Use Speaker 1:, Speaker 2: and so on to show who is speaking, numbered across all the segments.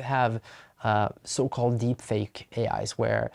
Speaker 1: have so-called deepfake AIs where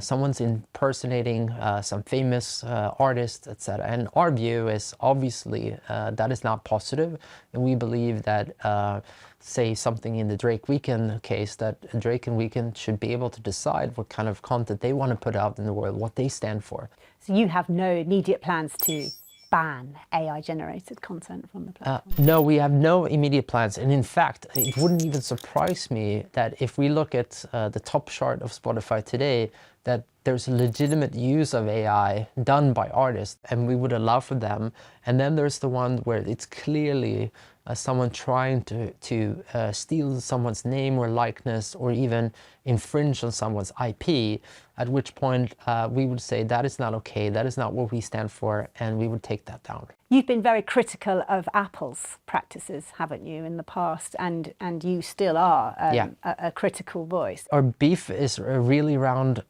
Speaker 1: someone's impersonating some famous artist, etc. And our view is obviously that is not positive, and we believe that say something in the Drake Weeknd case, that Drake and Weeknd should be able to decide what kind of content they want to put out in the world, what they stand for.
Speaker 2: So you have no immediate plans to ban AI-generated content from the platform?
Speaker 1: No, we have no immediate plans. And in fact, it wouldn't even surprise me that if we look at the top chart of Spotify today, that there's a legitimate use of AI done by artists, and we would allow for them. And then there's the one where it's clearly someone trying to steal someone's name or likeness, or even infringe on someone's IP, at which point we would say that is not okay, that is not what we stand for, and we would take that down.
Speaker 2: You've been very critical of Apple's practices, haven't you, in the past, and you still are a critical voice.
Speaker 1: Our beef is really around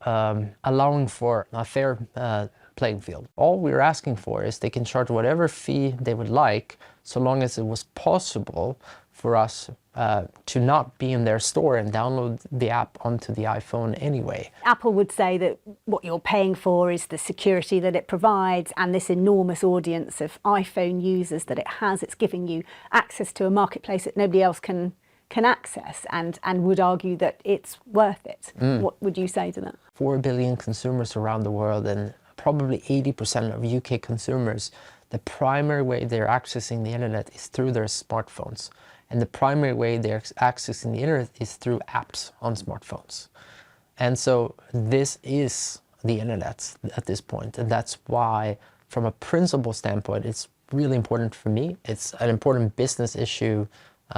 Speaker 1: allowing for a fair playing field. All we're asking for is they can charge whatever fee they would like, so long as it was possible for us to not be in their store and download the app onto the iPhone anyway.
Speaker 2: Apple would say that what you're paying for is the security that it provides and this enormous audience of iPhone users that it has. It's giving you access to a marketplace that nobody else can access, and would argue that it's worth it. What would you say to that? 4
Speaker 1: billion consumers around the world, and probably 80% of UK consumers, the primary way they're accessing the internet is through their smartphones. And the primary way they're accessing the internet is through apps on smartphones. And so this is the internet at this point. And that's why, from a principle standpoint, it's really important for me. It's an important business issue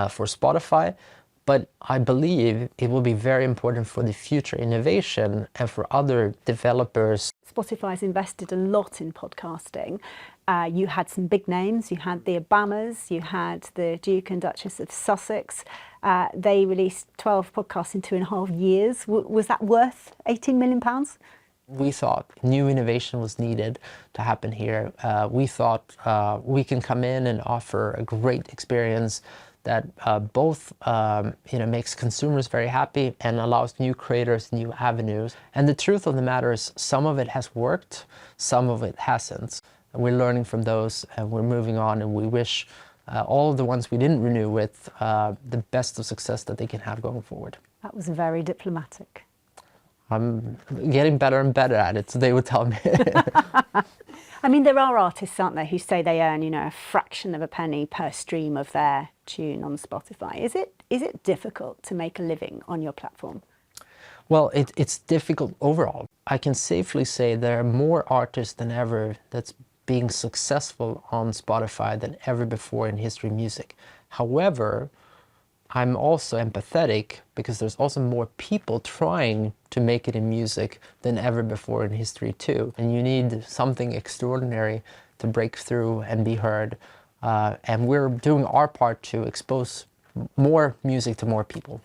Speaker 1: for Spotify. But I believe it will be very important for the future innovation and for other developers.
Speaker 2: Spotify's invested a lot in podcasting. You had some big names. You had the Obamas, you had the Duke and Duchess of Sussex. They released 12 podcasts in 2.5 years. Was that worth £18 million?
Speaker 1: We thought new innovation was needed to happen here. We thought we can come in and offer a great experience that both makes consumers very happy and allows new creators new avenues. And the truth of the matter is, some of it has worked, some of it hasn't. And we're learning from those, and we're moving on, and we wish all of the ones we didn't renew with the best of success that they can have going forward.
Speaker 2: That was very diplomatic.
Speaker 1: I'm getting better and better at it, so they would tell me.
Speaker 2: I mean, there are artists, aren't there, who say they earn, a fraction of a penny per stream of their tune on Spotify. Is it difficult to make a living on your platform?
Speaker 1: Well, it's difficult overall. I can safely say there are more artists than ever that's being successful on Spotify than ever before in history of music. However, I'm also empathetic because there's also more people trying to make it in music than ever before in history too. And you need something extraordinary to break through and be heard. And we're doing our part to expose more music to more people.